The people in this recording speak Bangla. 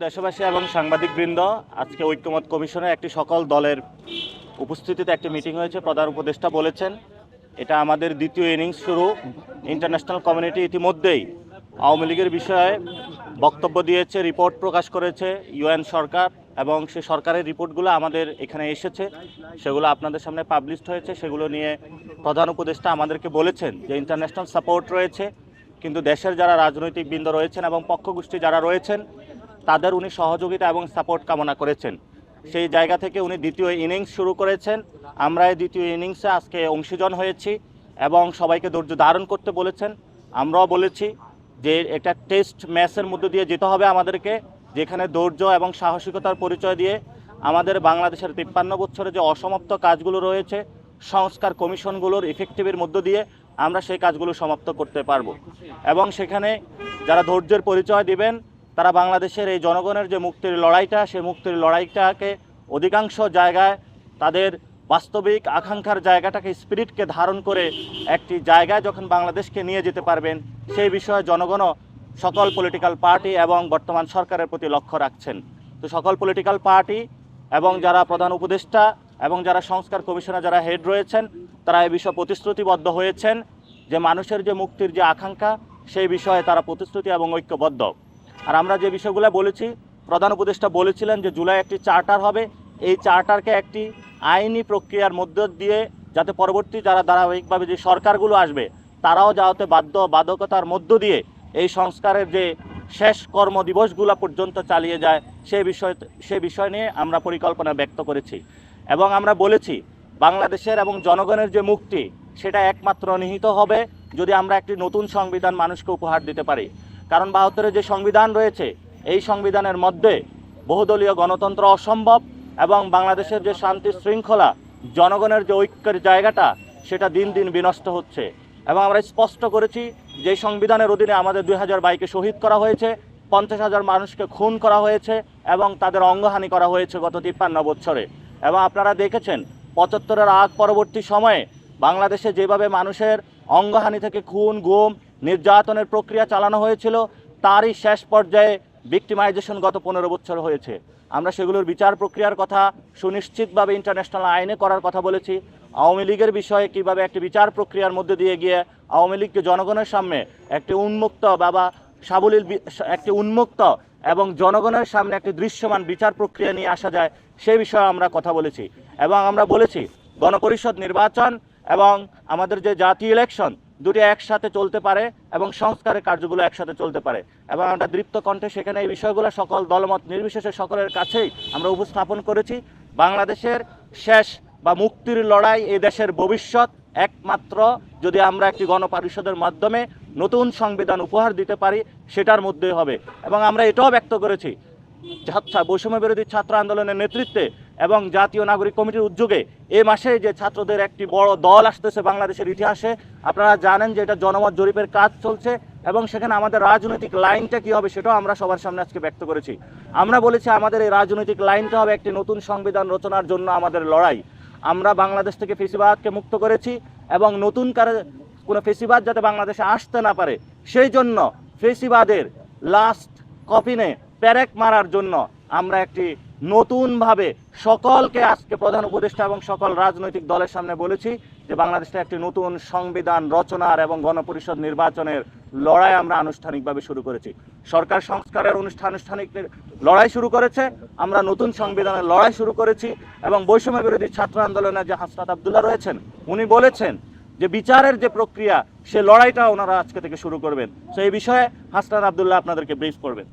দেশবাসী এবং সাংবাদিকবৃন্দ, আজকে ঐক্যমত কমিশনের একটি সকল দলের উপস্থিতিতে একটি মিটিং হয়েছে। প্রধান উপদেষ্টা বলেছেন এটা আমাদের দ্বিতীয় ইনিংস শুরু। ইন্টারন্যাশনাল কমিউনিটি ইতিমধ্যেই আওয়ামী লীগের বিষয়ে বক্তব্য দিয়েছে, রিপোর্ট প্রকাশ করেছে ইউএন সরকার, এবং সেই সরকারের রিপোর্টগুলো আমাদের এখানে এসেছে, সেগুলো আপনাদের সামনে পাবলিশড হয়েছে। সেগুলো নিয়ে প্রধান উপদেষ্টা আমাদেরকে বলেছেন যে ইন্টারন্যাশনাল সাপোর্ট রয়েছে, কিন্তু দেশের যারা রাজনৈতিক বৃন্দ রয়েছেন এবং পক্ষগোষ্ঠী যারা রয়েছেন তাদের উনি সহযোগিতা এবং সাপোর্ট কামনা করেছেন। সেই জায়গা থেকে উনি দ্বিতীয় ইনিংস শুরু করেছেন। আমরা এই দ্বিতীয় ইনিংসে আজকে অংশীজন হয়েছি এবং সবাইকে ধৈর্য ধারণ করতে বলেছেন। আমরাও বলেছি যে এটা টেস্ট ম্যাচের মধ্যে দিয়ে যেতে হবে আমাদেরকে, যেখানে ধৈর্য এবং সাহসিকতার পরিচয় দিয়ে আমাদের বাংলাদেশের 53 বছরে যে অসমাপ্ত কাজগুলো রয়েছে, সংস্কার কমিশনগুলোর ইফেক্টিভের মধ্য দিয়ে আমরা সেই কাজগুলো সমাপ্ত করতে পারবো। এবং সেখানে যারা ধৈর্যের পরিচয় দিবেন তারা বাংলাদেশের এই জনগণের যে মুক্তির লড়াইটা, সেই মুক্তির লড়াইটাকে অধিকাংশ জায়গায় তাদের বাস্তবিক আকাঙ্ক্ষার জায়গাটাকে, স্পিরিটকে ধারণ করে একটি জায়গায় যখন বাংলাদেশকে নিয়ে যেতে পারবেন, সেই বিষয়ে জনগণও সকল পলিটিক্যাল পার্টি এবং বর্তমান সরকারের প্রতি লক্ষ্য রাখছেন। তো সকল পলিটিক্যাল পার্টি এবং যারা প্রধান উপদেষ্টা এবং যারা সংস্কার কমিশনে যারা হেড রয়েছেন, তারা এই বিষয়ে প্রতিশ্রুতিবদ্ধ হয়েছেন যে মানুষের যে মুক্তির যে আকাঙ্ক্ষা, সেই বিষয়ে তারা প্রতিশ্রুতি এবং ঐক্যবদ্ধ। আর আমরা যে বিষয়গুলো বলেছি, প্রধান উপদেষ্টা বলেছিলেন যে জুলাই একটি চার্টার হবে, এই চার্টারকে একটি আইনি প্রক্রিয়ার মধ্য দিয়ে যাতে পরবর্তী যারা ধারাবাহিকভাবে যে সরকারগুলো আসবে তারাও যাতে বাধ্যকতার মধ্য দিয়ে এই সংস্কারের যে শেষ কর্মদিবসগুলো পর্যন্ত চালিয়ে যায়, সে বিষয় নিয়ে আমরা পরিকল্পনা ব্যক্ত করেছি। এবং আমরা বলেছি বাংলাদেশের এবং জনগণের যে মুক্তি, সেটা একমাত্র নিহিত হবে যদি আমরা একটি নতুন সংবিধান মানুষকে উপহার দিতে পারি। কারণ 72-এর যে সংবিধান রয়েছে, এই সংবিধানের মধ্যে বহুদলীয় গণতন্ত্র অসম্ভব এবং বাংলাদেশের যে শান্তি শৃঙ্খলা, জনগণের যে ঐক্যের জায়গাটা, সেটা দিন দিন বিনষ্ট হচ্ছে। এবং আমরা স্পষ্ট করেছি যে সংবিধানের অধীনে আমাদের 2000 ভাইকে শহীদ করা হয়েছে, 50,000 মানুষকে খুন করা হয়েছে এবং তাদের অঙ্গহানি করা হয়েছে গত 53 বছরে। এবং আপনারা দেখেছেন 75-এর আগ পরবর্তী সময়ে বাংলাদেশে যেভাবে মানুষের অঙ্গহানি থেকে খুন, গুম, নির্যাতনের প্রক্রিয়া চালানো হয়েছিল, তারই শেষ পর্যায়ে ভিক্টিমাইজেশন গত 15 বছর হয়েছে। আমরা সেগুলোর বিচার প্রক্রিয়ার কথা সুনিশ্চিতভাবে ইন্টারন্যাশনাল আইনে করার কথা বলেছি। আওয়ামী লীগের বিষয়ে কীভাবে একটি বিচার প্রক্রিয়ার মধ্যে দিয়ে গিয়ে আওয়ামী লীগকে জনগণের সামনে একটি উন্মুক্ত সাবলীল একটি উন্মুক্ত এবং জনগণের সামনে একটি দৃশ্যমান বিচার প্রক্রিয়া নিয়ে আসা যায়, সেই বিষয়ে আমরা কথা বলেছি। এবং আমরা বলেছি গণপরিষদ নির্বাচন এবং আমাদের যে জাতীয় ইলেকশন, দুটি একসাথে চলতে পারে এবং সংস্কারের কার্যগুলো একসাথে চলতে পারে। এবং আমরা দৃপ্ত কণ্ঠে সেখানে এই বিষয়গুলো সকল দলমত নির্বিশেষে সকলের কাছেই আমরা উপস্থাপন করেছি। বাংলাদেশের শেষ বা মুক্তির লড়াই, এই দেশের ভবিষ্যৎ একমাত্র যদি আমরা একটি গণপরিষদের মাধ্যমে নতুন সংবিধান উপহার দিতে পারি, সেটার মধ্যে হবে। এবং আমরা এটাও ব্যক্ত করেছি বৈষম্য বিরোধী ছাত্র আন্দোলনের নেতৃত্বে এবং জাতীয় নাগরিক কমিটির উদ্যোগে এ মাসে যে ছাত্রদের একটি বড় দল আসতেছে বাংলাদেশের ইতিহাসে, আপনারা জানেন যে এটা জনমত জরিপের কাজ চলছে এবং সেখানে আমাদের রাজনৈতিক লাইনটা কী হবে সেটাও আমরা সবার সামনে আজকে ব্যক্ত করেছি। আমরা বলেছি আমাদের এই রাজনৈতিক লাইনটা হবে একটি নতুন সংবিধান রচনার জন্য আমাদের লড়াই। আমরা বাংলাদেশ থেকে ফেসিবাদকে মুক্ত করেছি এবং নতুন কোনো ফেসিবাদ যাতে বাংলাদেশে আসতে না পারে, সেই জন্য ফেসিবাদের লাস্ট কফিনে প্যারেক মারার জন্য আমরা একটি নতুনভাবে সকলকে আজকে প্রধান উপদেষ্টা এবং সকল রাজনৈতিক দলের সামনে বলেছি যে বাংলাদেশে একটি নতুন সংবিধান রচনার এবং গণপরিষদ নির্বাচনের লড়াই আমরা আনুষ্ঠানিকভাবে শুরু করেছি। সরকার সংস্কারের আনুষ্ঠানিক লড়াই শুরু করেছে, আমরা নতুন সংবিধানের লড়াই শুরু করেছি। এবং বৈষম্য বিরোধী ছাত্র আন্দোলনে যে হাসনাত আবদুল্লাহ রয়েছেন, উনি বলেছেন যে বিচারের যে প্রক্রিয়া, সে লড়াইটা ওনারা আজকে থেকে শুরু করবেন। তো এই বিষয়ে হাসনাত আবদুল্লাহ আপনাদেরকে ব্রিফ করবেন।